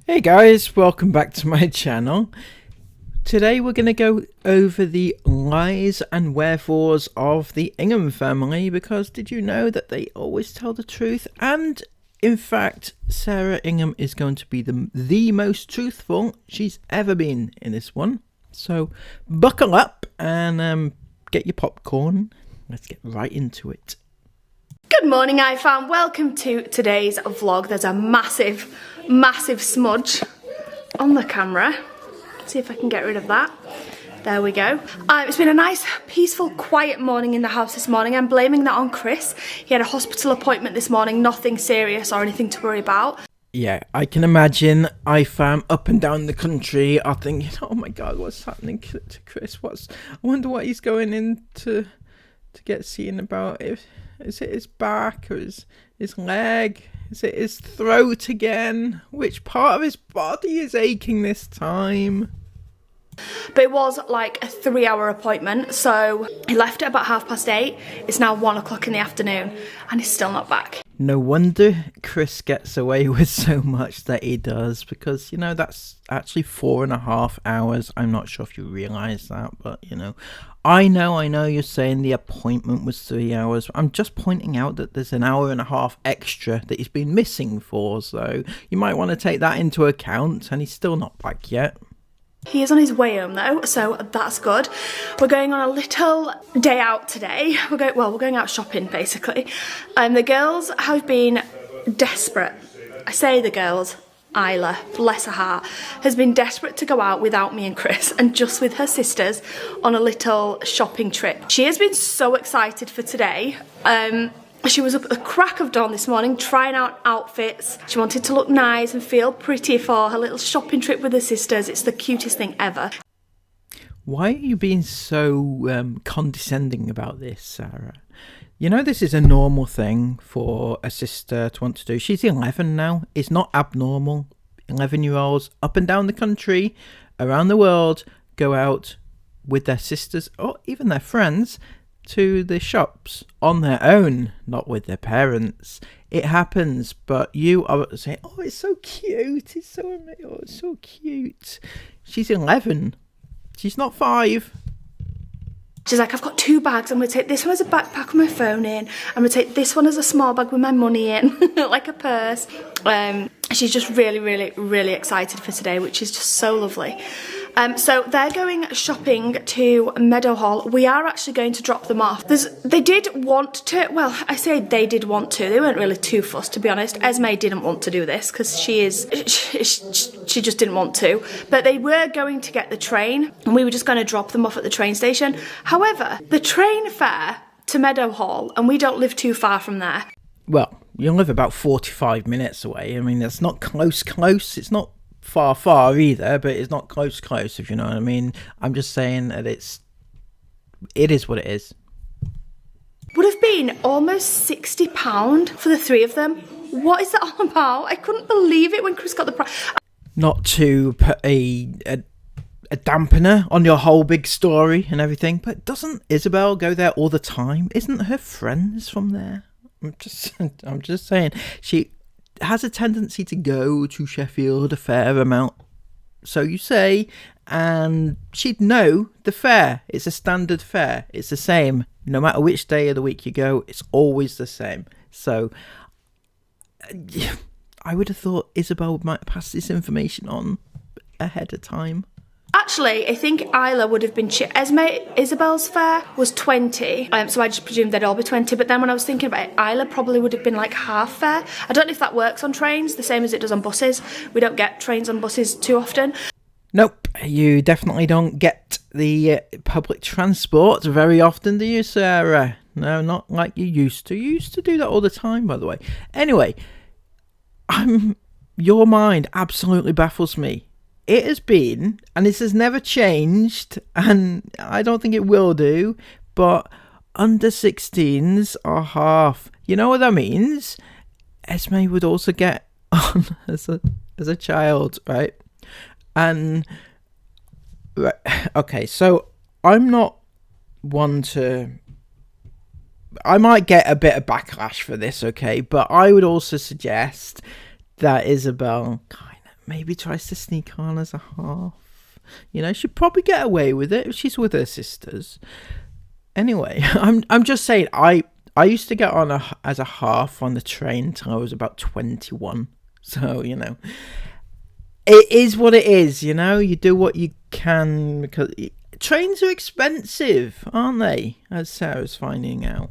Hey guys, welcome back to my channel. Today we're going to go over the whys and wherefores of the Ingham family, because did you know that they always tell the truth? And in fact, Sarah Ingham is going to be the most truthful she's ever been in this one. So buckle up and get your popcorn. Let's get right into it. Good morning, iFam. Welcome to today's vlog. There's a massive smudge on the camera. Let's see if I can get rid of that. There we go. It's been a nice, peaceful, quiet morning in the house this morning. I'm blaming that on Chris. He had a hospital appointment this morning, nothing serious or anything to worry about. Yeah, I can imagine iFam up and down the country are thinking, oh my god, what's happening to Chris? I wonder what he's going in to get seen about. Is it his back or his leg? Is it his throat again? Which part of his body is aching this time? But it was like a 3-hour appointment, so he left at about 8:30. It's now 1 o'clock in the afternoon and he's still not back. No wonder Chris gets away with so much that he does, because, you know, that's actually 4.5 hours. I'm not sure if you realise that, but, you know, I know you're saying the appointment was 3 hours. I'm just pointing out that there's an hour and a half extra that he's been missing for, so you might want to take that into account, and he's still not back yet. He is on his way home though, so that's good. We're going on a little day out today. We're going out shopping basically. The girls have been desperate. I say the girls. Isla, bless her heart, has been desperate to go out without me and Chris and just with her sisters on a little shopping trip. She has been so excited for today. She was up at the crack of dawn this morning trying out outfits. She wanted to look nice and feel pretty for her little shopping trip with her sisters. It's the cutest thing ever. Why are you being so condescending about this, Sarah? You know, this is a normal thing for a sister to want to do. She's 11 now. It's not abnormal. 11-year-olds up and down the country, around the world, go out with their sisters or even their friends to the shops on their own, not with their parents. It happens, but you are saying, oh, it's so cute. It's so cute. She's 11. She's not 5. She's like, I've got 2 bags. I'm going to take this one as a backpack with my phone in. I'm going to take this one as a small bag with my money in, like a purse. She's just really excited for today, which is just so lovely. So they're going shopping to Meadowhall. We are actually going to drop them off. They did want to, well, I say they did want to. They weren't really too fussed, to be honest. Esme didn't want to do this because she just didn't want to. But they were going to get the train and we were just going to drop them off at the train station. However, the train fare to Meadowhall, and we don't live too far from there. Well, you live about 45 minutes away. I mean, that's not close. It's not far either, but it's not close, if you know what I mean. I'm just saying that it is what it is. Would have been almost £60 for the 3 of them. What is that all about? I couldn't believe it when Chris got the price. Not to put a dampener on your whole big story and everything, but doesn't Isabelle go there all the time? Isn't her friends from there? I'm just saying, she has a tendency to go to Sheffield a fair amount, so you say, and she'd know the fare. It's a standard fare. It's the same no matter which day of the week you go. It's always the same. So I would have thought Isabelle might pass this information on ahead of time. Actually, I think Isla would have been Isabelle's fare was 20, so I just presumed they'd all be 20, but then when I was thinking about it, Isla probably would have been like half fare. I don't know if that works on trains, the same as it does on buses. We don't get trains on buses too often. Nope, you definitely don't get the public transport very often, do you, Sarah? No, not like you used to. You used to do that all the time, by the way. Anyway, your mind absolutely baffles me. It has been, and this has never changed, and I don't think it will do, but under 16s are half. You know what that means? Esme would also get on as a child, right? And, right, okay, so I'm not one to... I might get a bit of backlash for this, okay? But I would also suggest that Isabelle kind of maybe tries to sneak on as a half. You know, she'd probably get away with it if she's with her sisters. Anyway, I'm just saying, I used to get on as a half on the train till I was about 21. So, you know, it is what it is, you know. You do what you can, because trains are expensive, aren't they? As Sarah's finding out.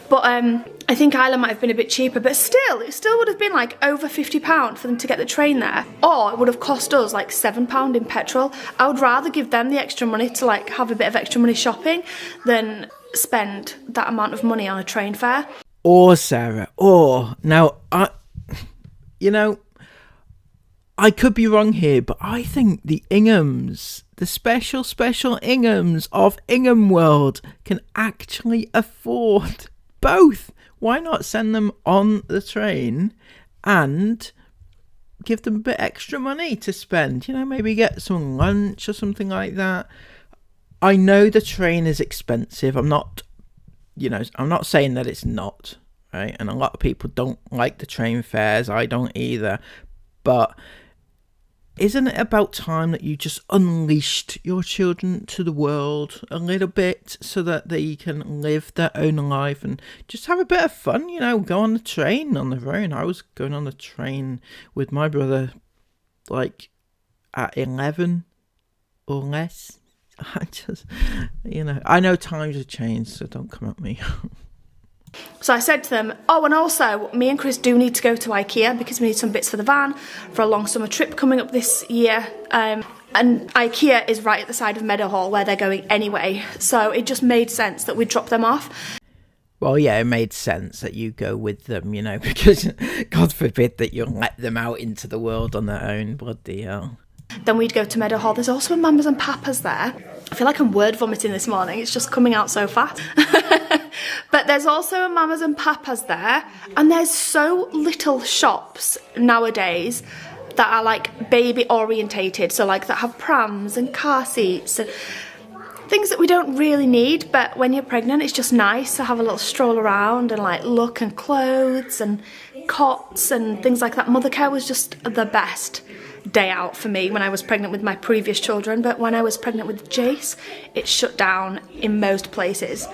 But I think Isla might have been a bit cheaper, but still, it still would have been like over £50 for them to get the train there. Or it would have cost us like £7 in petrol. I would rather give them the extra money to like have a bit of extra money shopping than spend that amount of money on a train fare. Or Sarah, now, you know, I could be wrong here, but I think the Inghams, the special Inghams of Ingham World, can actually afford both. Why not send them on the train and give them a bit extra money to spend? You know, maybe get some lunch or something like that. I know the train is expensive. I'm not saying that it's not, right? And a lot of people don't like the train fares. I don't either. But isn't it about time that you just unleashed your children to the world a little bit so that they can live their own life and just have a bit of fun, you know, go on the train on their own? I was going on the train with my brother like at 11 or less. I just, you know, I know times have changed, so don't come at me. So I said to them, oh, and also me and Chris do need to go to IKEA because we need some bits for the van for a long summer trip coming up this year. And IKEA is right at the side of Meadowhall where they're going anyway. So it just made sense that we'd drop them off. Well, yeah, it made sense that you go with them, you know, because God forbid that you let them out into the world on their own. Bloody hell. Then we'd go to Meadowhall. There's also a Mamas and Papas there. I feel like I'm word vomiting this morning. It's just coming out so fast. But there's also a Mamas and Papas there. And there's so little shops nowadays that are like baby orientated. So like that have prams and car seats and things that we don't really need. But when you're pregnant, it's just nice to have a little stroll around and like look, and clothes and cots and things like that. Mother care was just the best day out for me when I was pregnant with my previous children, but when I was pregnant with Jace, it shut down in most places.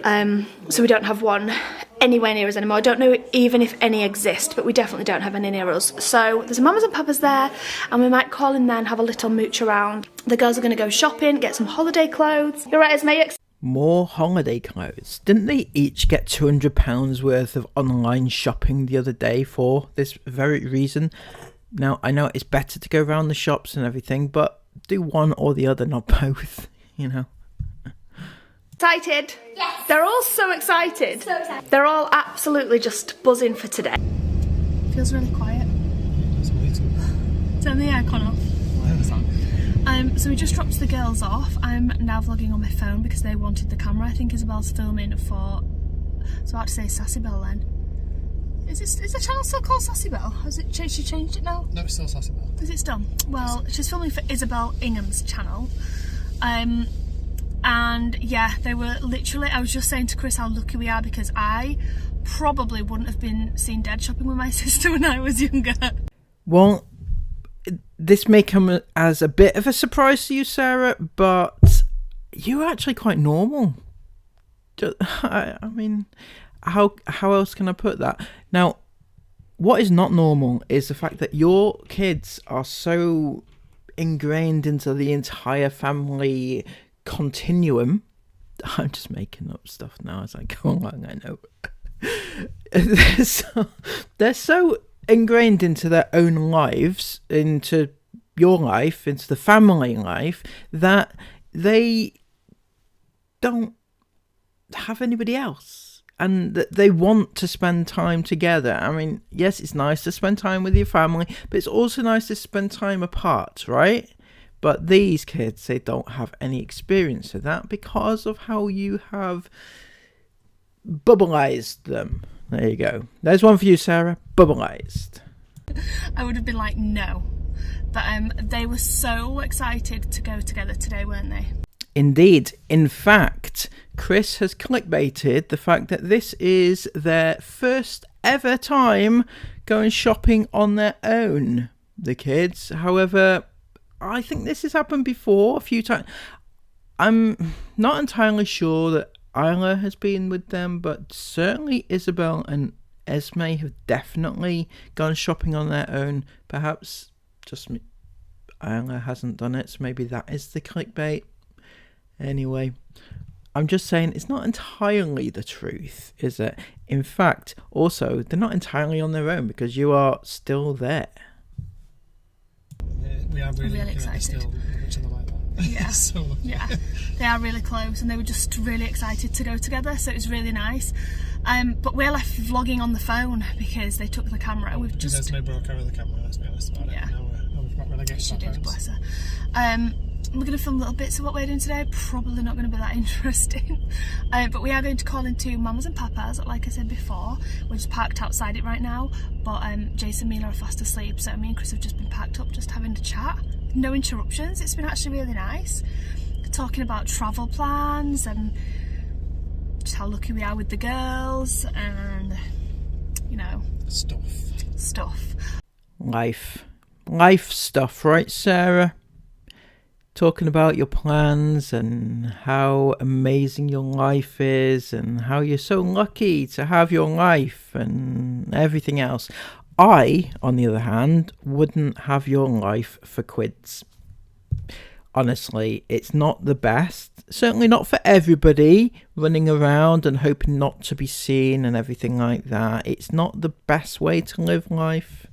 So we don't have one anywhere near us anymore. I don't know even if any exist, but we definitely don't have any near us. So there's a Mamas and Papas there, and we might call in there and have a little mooch around. The girls are going to go shopping, get some holiday clothes. You're right, Esme. More holiday clothes. Didn't they each get £200 worth of online shopping the other day for this very reason? Now, I know it's better to go around the shops and everything, but do one or the other, not both, you know. Excited? Yes. They're all so excited. So excited. They're all absolutely just buzzing for today. Feels really quiet. Turn the aircon off. So we just dropped the girls off. I'm now vlogging on my phone because they wanted the camera. I think Isabelle's filming for, I was about to say Sassy Belle then. Is the channel still called Sassy Belle? Has it changed? She changed it now? No, it's still Sassy Belle. Is it still? Well, she's filming for Isabelle Ingham's channel. And yeah, they were literally, I was just saying to Chris how lucky we are because I probably wouldn't have been seen dead shopping with my sister when I was younger. Well, this may come as a bit of a surprise to you, Sarah, but you're actually quite normal. I mean, how else can I put that? Now, what is not normal is the fact that your kids are so ingrained into the entire family continuum. I'm just making up stuff now as I go along, I know. They're so ingrained into their own lives, into your life, into the family life, that they don't have anybody else. And that they want to spend time together. I mean, yes, it's nice to spend time with your family, but it's also nice to spend time apart, right? But these kids, they don't have any experience of that because of how you have bubbleized them. There you go. There's one for you, Sarah. Bubbleized. I would have been like, no. But they were so excited to go together today, weren't they? Indeed. In fact, Chris has clickbaited the fact that this is their first ever time going shopping on their own, the kids. However, I think this has happened before a few times. I'm not entirely sure that Isla has been with them, but certainly Isabelle and Esme have definitely gone shopping on their own. Perhaps just Isla hasn't done it, so maybe that is the clickbait. Anyway, I'm just saying it's not entirely the truth, is it? In fact, also, they're not entirely on their own because you are still there. We are really excited. Still much on the like that. Yeah, So, yeah, they are really close and they were just really excited to go together, so it was really nice. But we're left vlogging on the phone because they took the camera. We've just... Esme broke over the camera, let's be honest about it. Now we've got really She did, bless her. We're going to film little bits of what we're doing today. Probably not going to be that interesting. But we are going to call into Mama's and Papa's, like I said before. We're just parked outside it right now. But Jason and Mila are fast asleep, so me and Chris have just been packed up, just having a chat. No interruptions. It's been actually really nice. Talking about travel plans and just how lucky we are with the girls and, you know... Stuff. Life stuff, right, Sarah? Talking about your plans and how amazing your life is and how you're so lucky to have your life and everything else. I, on the other hand, wouldn't have your life for quids. Honestly, it's not the best. Certainly not for everybody, running around and hoping not to be seen and everything like that. It's not the best way to live life.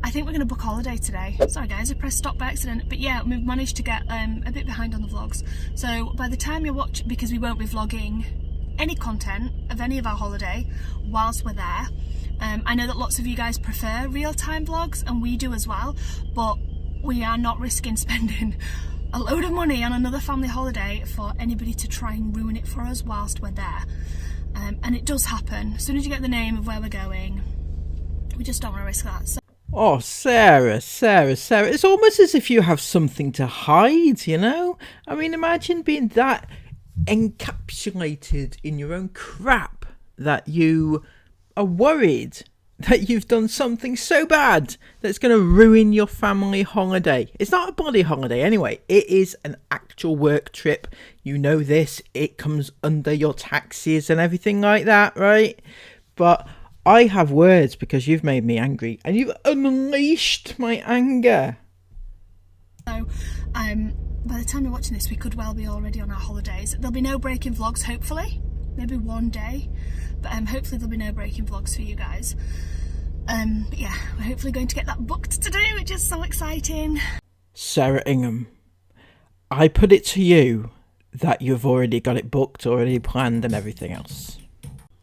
I think we're going to book holiday today. Sorry guys, I pressed stop by accident. But yeah, we've managed to get a bit behind on the vlogs. So by the time you watch, because we won't be vlogging any content of any of our holiday whilst we're there. I know that lots of you guys prefer real-time vlogs, and we do as well, but we are not risking spending a load of money on another family holiday for anybody to try and ruin it for us whilst we're there. And it does happen. As soon as you get the name of where we're going, we just don't want to risk that. So oh, Sarah, it's almost as if you have something to hide, you know? I mean, imagine being that encapsulated in your own crap that you are worried that you've done something so bad that's going to ruin your family holiday. It's not a bloody holiday anyway. It is an actual work trip. You know this. It comes under your taxes and everything like that, right? But I have words because you've made me angry and you've unleashed my anger. So, by the time you're watching this, we could well be already on our holidays. There'll be no breaking vlogs, hopefully. Maybe one day. But hopefully there'll be no breaking vlogs for you guys. But yeah, we're hopefully going to get that booked today, which is so exciting. Sarah Ingham, I put it to you that you've already got it booked, already planned and everything else.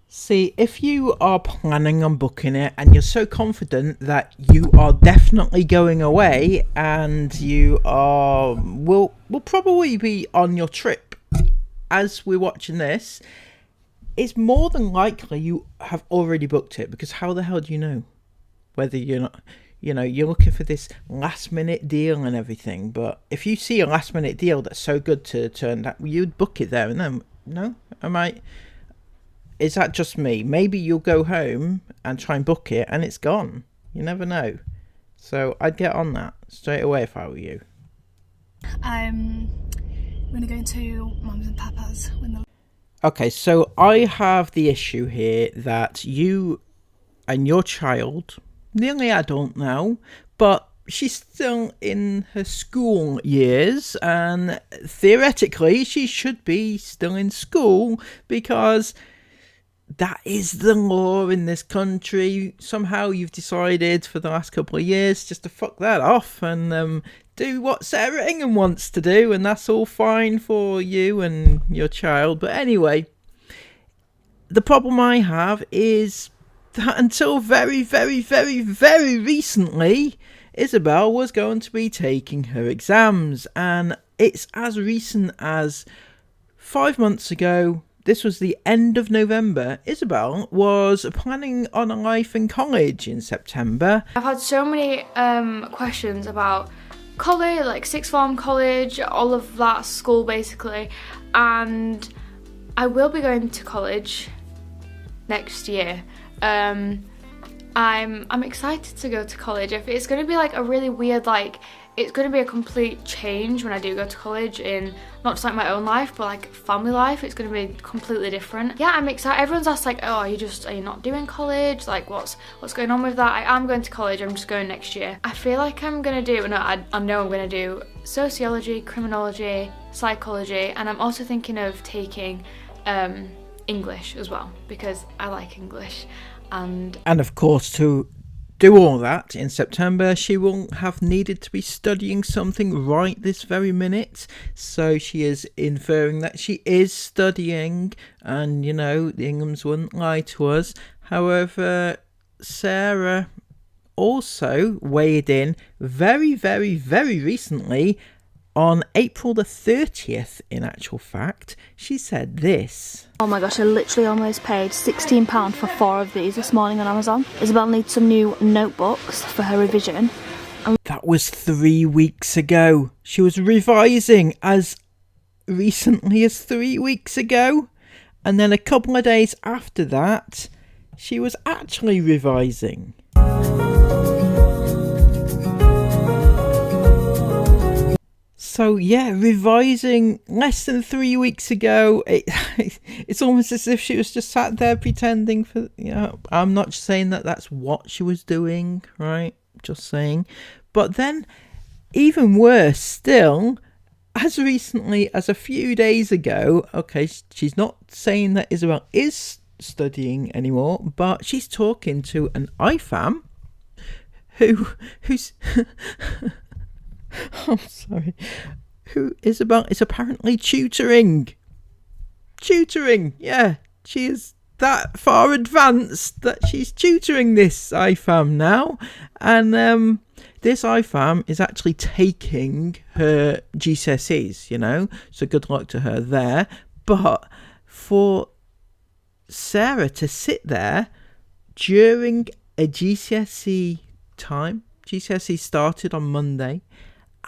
See, if you are planning on booking it and you're so confident that you are definitely going away and you are will probably be on your trip as we're watching this, it's more than likely you have already booked it, because how the hell do you know whether you're not, you know, you're looking for this last minute deal and everything. But if you see a last minute deal that's so good to turn that, you'd book it there and then. No, is that just me? Maybe you'll go home and try and book it and it's gone. You never know. So I'd get on that straight away if I were you. I'm going to go into Mum's and Papa's when the... Okay, so I have the issue here that you and your child, nearly adult now, but she's still in her school years, and theoretically she should be still in school because that is the law in this country. Somehow you've decided for the last couple of years just to fuck that off and do what Sarah Ingham wants to do, and that's all fine for you and your child. But anyway, the problem I have is that until very, very, very, very recently, Isabelle was going to be taking her exams, and it's as recent as 5 months ago. This was the end of November. Isabelle was planning on a life in college in September. I've had so many questions about college, like sixth form college, all of that school basically, and I will be going to college next year. I'm excited to go to college. It's going to be like a really weird, like, it's going to be a complete change when I do go to college, in not just like my own life but like family life. It's going to be completely different. Yeah, I'm excited. Everyone's asked like, oh, are you not doing college? Like, what's going on with that? I am going to college. I'm just going next year. I feel like I'm going to do, no, I know I'm going to do sociology, criminology, psychology, and I'm also thinking of taking English as well, because I like English. And of course, to do all that in September, she won't have needed to be studying something right this very minute. So she is inferring that she is studying, and the Inghams wouldn't lie to us. However, Sarah also weighed in very, very, very recently. On April the 30th, in actual fact, she said this. Oh my gosh, I literally almost paid £16 for 4 of these this morning on Amazon. Isabelle needs some new notebooks for her revision. That was 3 weeks ago. She was revising as recently as 3 weeks ago. And then a couple of days after that, she was actually revising. So yeah, revising less than 3 weeks ago. It's almost as if she was just sat there pretending for, I'm not saying that that's what she was doing, right? Just saying. But then, even worse still, as recently as a few days ago, okay, she's not saying that Isabelle is studying anymore, but she's talking to an IFAM who's... I'm sorry. Who Isabelle is apparently tutoring. Yeah. She is that far advanced that she's tutoring this IFAM now. And this IFAM is actually taking her GCSEs, so good luck to her there. But for Sarah to sit there during a GCSE time, GCSE started on Monday,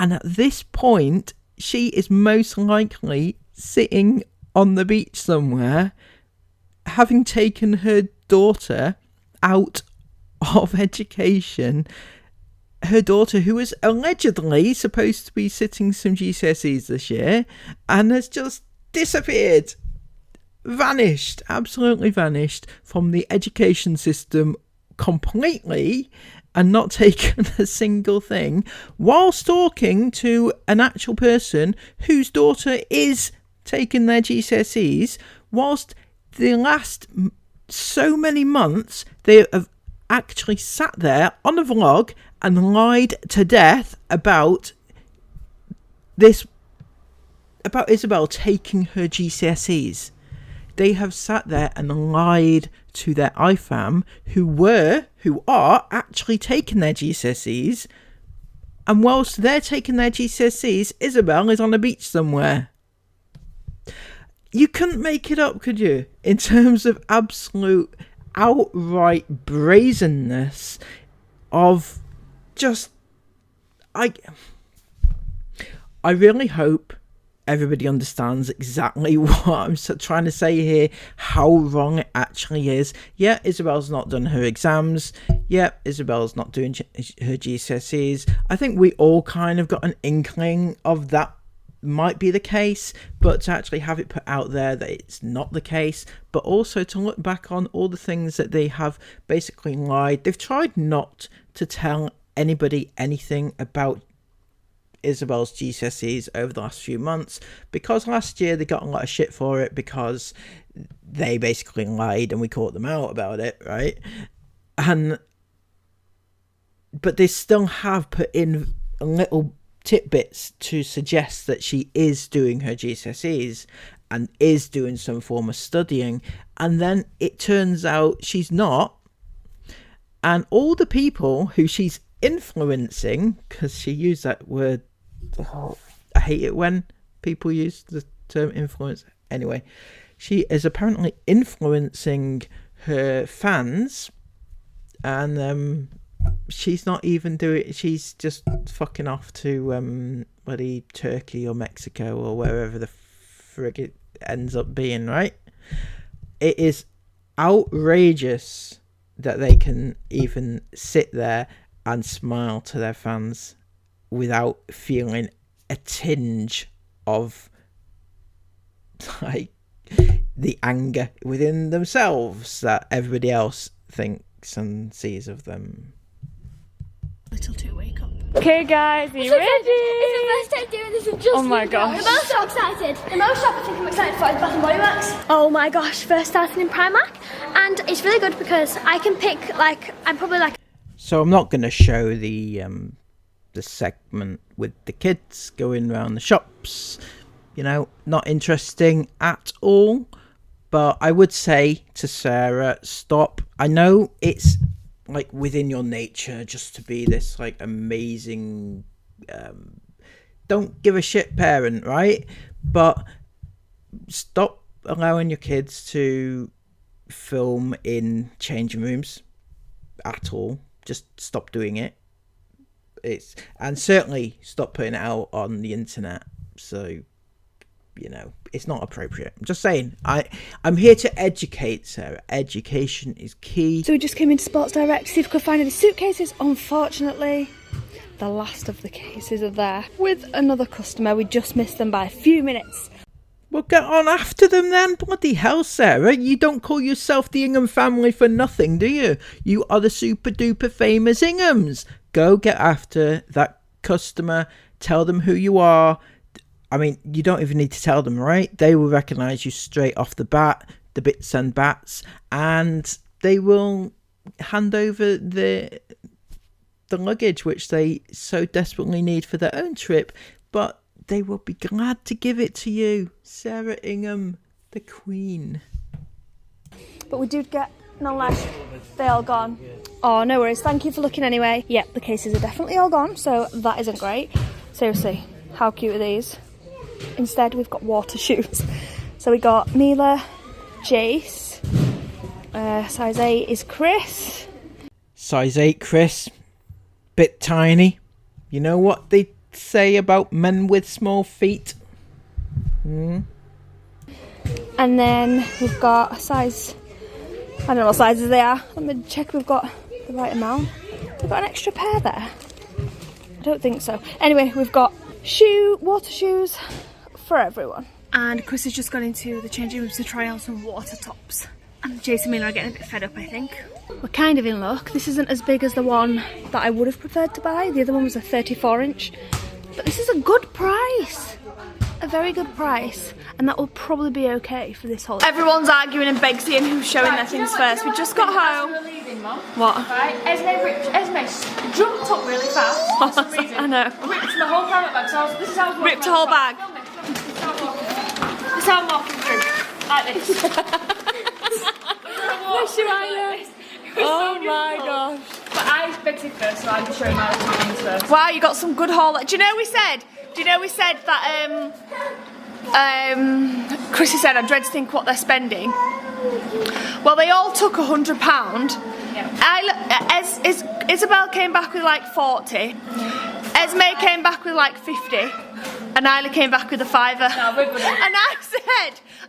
and at this point, she is most likely sitting on the beach somewhere, having taken her daughter out of education. Her daughter, who was allegedly supposed to be sitting some GCSEs this year, and has just disappeared, vanished, absolutely vanished from the education system completely, and not taken a single thing, whilst talking to an actual person whose daughter is taking their GCSEs, whilst the last so many months they have actually sat there on a vlog and lied to death about this, about Isabelle taking her GCSEs. They have sat there and lied to their IFAM, who are actually taking their GCSEs, and whilst they're taking their GCSEs, Isabelle is on a beach somewhere. You couldn't make it up, could you? In terms of absolute outright brazenness of just... I really hope everybody understands exactly what I'm trying to say here, how wrong it actually is. Yeah, Isabelle's not done her exams. Yeah, Isabelle's not doing her GCSEs. I think we all kind of got an inkling of that might be the case, but to actually have it put out there that it's not the case, but also to look back on all the things that they have basically lied. They've tried not to tell anybody anything about Isabelle's GCSEs over the last few months, because last year they got a lot of shit for it because they basically lied and we caught them out about it, right? But they still have put in little tidbits to suggest that she is doing her GCSEs and is doing some form of studying, and then it turns out she's not. And all the people who she's influencing, because she used that word, I hate it when people use the term influence. Anyway, she is apparently influencing her fans, and she's not even doing it. She's just fucking off to bloody Turkey or Mexico or wherever the frig it ends up being, right? It is outrageous that they can even sit there and smile to their fans without feeling a tinge of like the anger within themselves that everybody else thinks and sees of them. Little to wake up. Okay guys, are you ready? It's the first time doing this in just Oh my gosh. The most I'm excited. The most I think I'm excited for is Bath and Body Works. Oh my gosh, first starting in Primark. And it's really good because I can pick, like, I'm probably like... So I'm not going to show the segment with the kids going around the shops. You know, not interesting at all. But I would say to Sarah, stop. I know it's like within your nature just to be this like amazing don't give a shit parent, right? But stop allowing your kids to film in changing rooms at all. Just stop doing it. And certainly stop putting it out on the internet. So, you know, it's not appropriate. I'm just saying, I'm here to educate, Sarah. Education is key. So we just came into Sports Direct to see if we could find any suitcases. Unfortunately, the last of the cases are there. With another customer, we just missed them by a few minutes. Well, get on after them then. Bloody hell, Sarah. You don't call yourself the Ingham family for nothing, do you? You are the super duper famous Inghams. Go get after that customer. Tell them who you are. I mean, you don't even need to tell them, right? They will recognise you straight off the bat, the bits and bats, and they will hand over the luggage, which they so desperately need for their own trip, but they will be glad to give it to you. Sarah Ingham, the Queen. But we did get no less. They all gone. Oh, no worries. Thank you for looking anyway. Yep, the cases are definitely all gone, so that isn't great. Seriously, how cute are these? Instead, we've got water shoes. So we got Mila, Jace, size 8 is Chris. Size 8 Chris, bit tiny. You know what they say about men with small feet? And then we've got a size, I don't know what sizes they are. Let me check we've got the right amount. We've got an extra pair there. I don't think so. Anyway, we've got water shoes for everyone. And Chris has just gone into the changing rooms to try on some water tops. And Jason and Mila are getting a bit fed up, I think. We're kind of in luck. This isn't as big as the one that I would have preferred to buy. The other one was a 34-inch. But this is a good price. A very good price. And that will probably be okay for this holiday. Everyone's arguing and Begsying who's showing their things first. We just got home. What? Right, Esme jumped up really fast for some reason. I know. Ripped my whole camera bag, so this is how I was walking Ripped a whole bag. This is how I'm walking through. Like this. Oh my gosh. But I expected it first, so I'm just showing my things first. Wow, you got some good haul. Do you know we said that Chrissy said I dread to think what they're spending. Well, they all took £100. Isabelle came back with like 40. Esme came back with like 50. And Isla came back with a fiver. No, we're good. And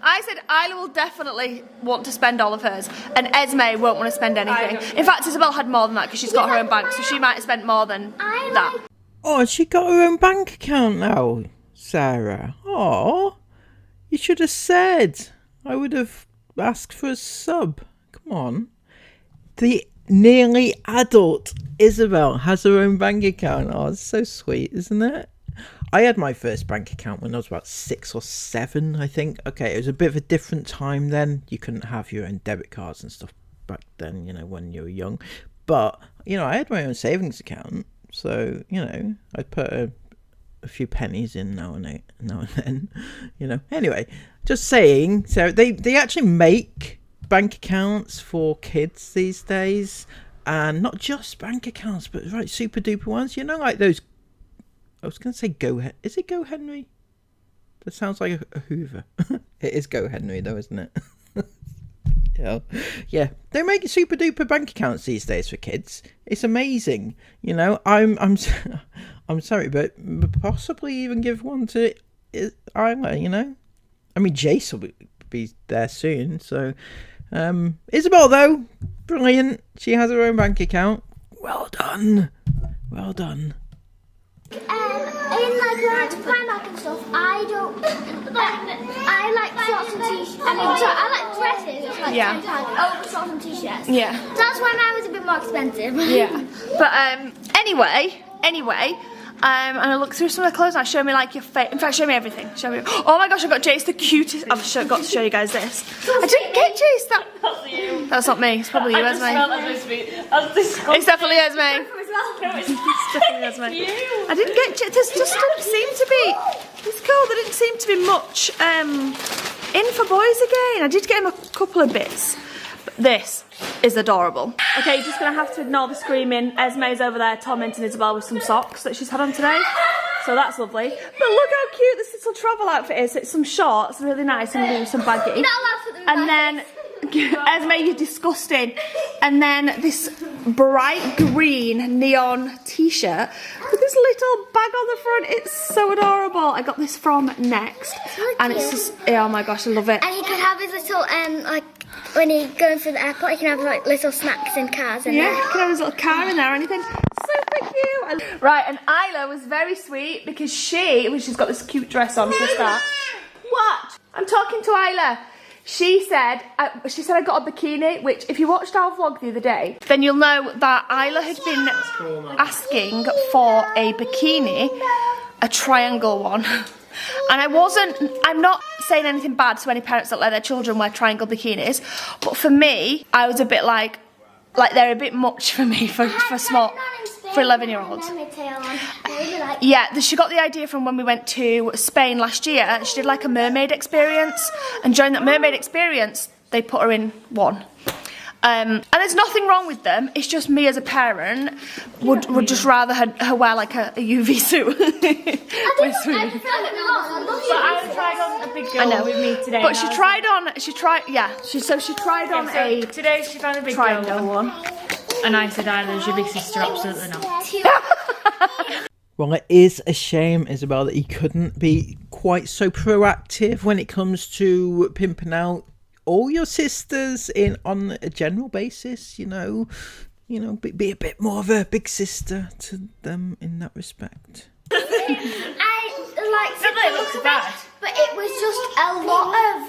I said Isla will definitely want to spend all of hers, and Esme won't want to spend anything. In fact, Isabelle had more than that because she's got her own bank, so she might have spent more than that. Oh, she got her own bank account now, Sarah. Oh, you should have said. I would have asked for a sub. Come on. The nearly adult Isabelle has her own bank account. Oh, it's so sweet, isn't it? I had my first bank account when I was about 6 or 7, I think. Okay, it was a bit of a different time then. You couldn't have your own debit cards and stuff back then, you know, when you were young. But, you know, I had my own savings account. So, you know, I'd put a few pennies in now and then, you know. Anyway, just saying, so they actually make bank accounts for kids these days. And not just bank accounts, but right, super duper ones. You know, like those, I was going to say is it Go Henry? That sounds like a Hoover. It is Go Henry though, isn't it? Yeah, they make super duper bank accounts these days for kids. It's amazing. You know, I'm sorry, but possibly even give one to Isla. You know, I mean Jace will be there soon, so Isabelle, though, brilliant. She has her own bank account. Well done. Well done. In like going to Primark and stuff, I don't I like shorts and t-shirts. I mean, so I like dresses. It's like over shorts and t-shirts. Yeah. That's why mine was a bit more expensive. Yeah. But anyway, and I look through some of the clothes and show me like your face. In fact, show me everything. Show me. Oh my gosh, I got Jace the cutest. I've got to show you guys this. I didn't get Jace that. That's not me. It's probably you, Esme. It's definitely Esme. It's definitely Esme. I didn't get Jace. There just didn't seem to be. It's cool. There didn't seem to be much in for boys again. I did get him a couple of bits. But this is adorable. Okay, you're just gonna have to ignore the screaming. Esme's over there tormenting Isabelle with some socks that she's had on today. So that's lovely. But look how cute this little travel outfit is. It's some shorts, really nice, and loose and baggy. You're not allowed to put them in And bags. then, Esme, you're disgusting. And then this bright green neon t-shirt with this little bag on the front. It's so adorable. I got this from Next. really And cute. it's just, oh my gosh, I love it. And he can have his little like when he going through the airport, he can have like little snacks and cars in Yeah, there. can have his little car in there or anything. Super cute. Right, and Isla was very sweet because she's got this cute dress on for a start. What? I'm talking to Isla. She said I got a bikini, which if you watched our vlog the other day, then you'll know that Isla had been asking for a bikini, a triangle one. And I'm not saying anything bad to any parents that let their children wear triangle bikinis, but for me, I was a bit like they're a bit much for me for 11-year-olds. Yeah, she got the idea from when we went to Spain last year, and she did like a mermaid experience, and during that mermaid experience, they put her in one. And there's nothing wrong with them. It's just me as a parent would just rather her wear like a UV suit. But I tried on a big girl with me today. But she tried on a Today she found a big triangle girl one. And I said, Isla's your big sister, absolutely not. Well, it is a shame, Isabelle, that you couldn't be quite so proactive when it comes to pimping out all your sisters on a general basis. You know, be a bit more of a big sister to them in that respect. I like It looks bad. but it was just a lot of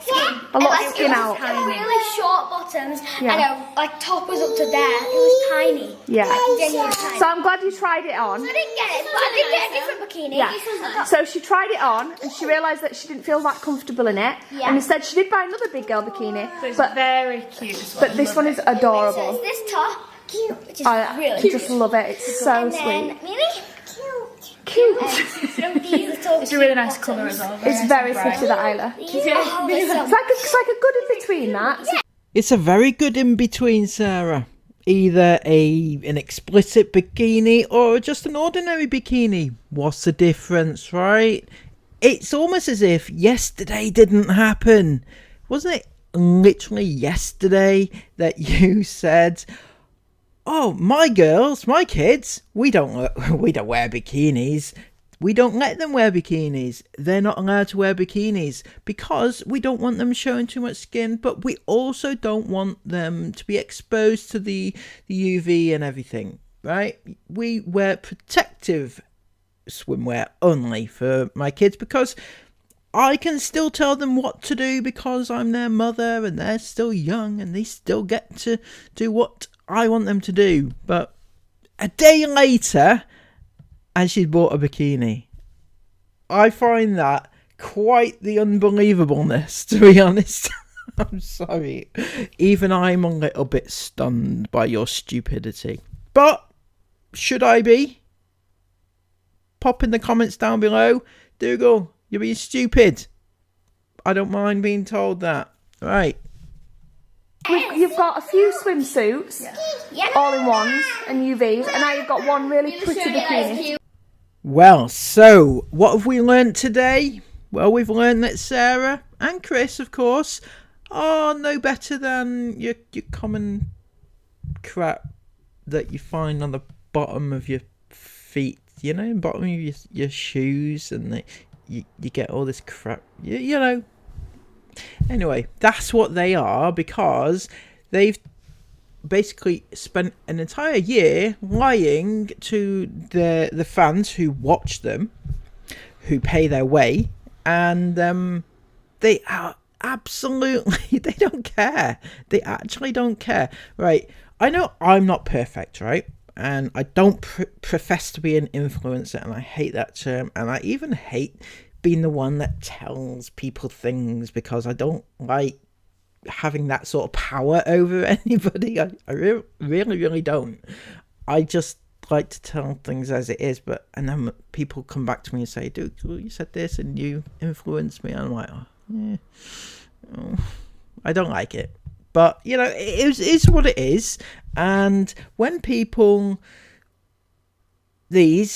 skin. A lot of skin out. Really short bottoms, Yeah. and a top was up to there. It was tiny. Yeah. Genuinely tiny. So I'm glad you tried it on. I didn't get it, but I did get a different bikini. Yeah. This was So she tried it on and she realised that she didn't feel that comfortable in it. Yeah. And instead she did buy another big girl bikini. So it's But very cute. but this one is so adorable. it's this top, cute, which is I really cute. just love it. It's so And then sweet. Mimi, Cute. these little It's a really nice colour as well. It's very pretty, that Isla. Yeah, It's like a good in between that. It's a very good in between, Sarah. Either an explicit bikini or just an ordinary bikini. What's the difference, right? It's almost as if yesterday didn't happen. Wasn't it literally yesterday that you said, "Oh, my girls, my kids, we don't wear bikinis. We don't let them wear bikinis. They're not allowed to wear bikinis because we don't want them showing too much skin, but we also don't want them to be exposed to the UV and everything, right? We wear protective swimwear only for my kids because I can still tell them what to do because I'm their mother and they're still young and they still get to do what I want them to do." But a day later, and she's bought a bikini. I find that quite the unbelievableness, to be honest. I'm sorry. Even I'm a little bit stunned by your stupidity. But should I be? Pop in the comments down below. Dougal, you're being stupid. I don't mind being told that. Right. You've got a few swimsuits, all in ones and UVs, and now you've got one really pretty bikini. Well, so what have we learnt today? Well, we've learned that Sarah and Chris, of course, are no better than your common crap that you find on the bottom of your feet, you know, bottom of your shoes, and you get all this crap, you know, Anyway, that's what they are, because they've basically spent an entire year lying to the fans who watch them, who pay their way, and they are absolutely, they don't care. They actually don't care. Right, I know I'm not perfect, right? And I don't profess to be an influencer, and I hate that term, and I even hate being the one that tells people things, because I don't like having that sort of power over anybody. I really don't. I just like to tell things as it is, and then people come back to me and say, dude, you said this and you influenced me, and I'm like, I don't like it. But, you know, it is what it is. And when people, what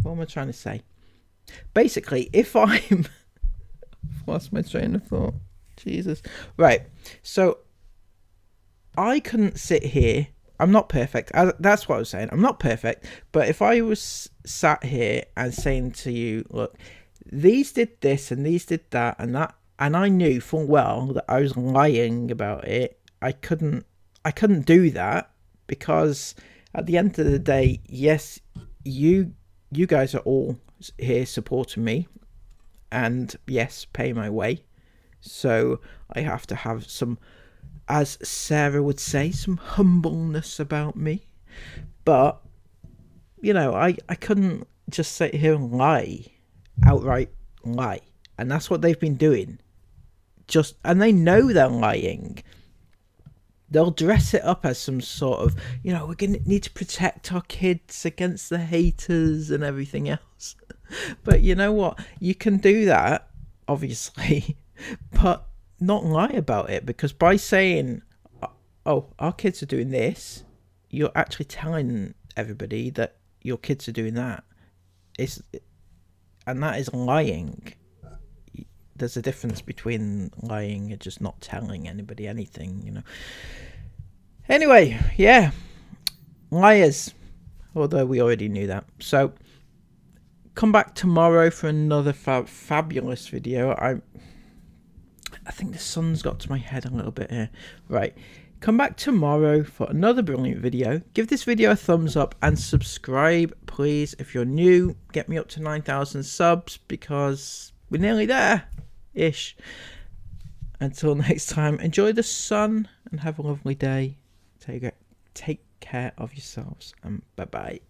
am I trying to say? Basically, if I'm, lost my train of thought. Jesus. Right. So, I couldn't sit here. I'm not perfect. That's what I was saying. I'm not perfect. But if I was sat here and saying to you, look, these did this and these did that and that, and I knew full well that I was lying about it, I couldn't do that, because at the end of the day, yes, you guys are all here supporting me, and yes, pay my way. So I have to have some, as Sarah would say, some humbleness about me. But, you know, I couldn't just sit here and outright lie. And that's what they've been doing. And they know they're lying. They'll dress it up as some sort of, you know, we're going to need to protect our kids against the haters and everything else. But you know what? You can do that, obviously, but not lie about it, because by saying, oh, our kids are doing this, you're actually telling everybody that your kids are doing that. And that is lying. There's a difference between lying and just not telling anybody anything, you know. Anyway, yeah, liars. Although we already knew that. So, come back tomorrow for another fabulous video. I think the sun's got to my head a little bit here. Right, come back tomorrow for another brilliant video. Give this video a thumbs up and subscribe, please. If you're new, get me up to 9,000 subs, because we're nearly there-ish. Until next time, enjoy the sun and have a lovely day. Take care of yourselves, and bye-bye.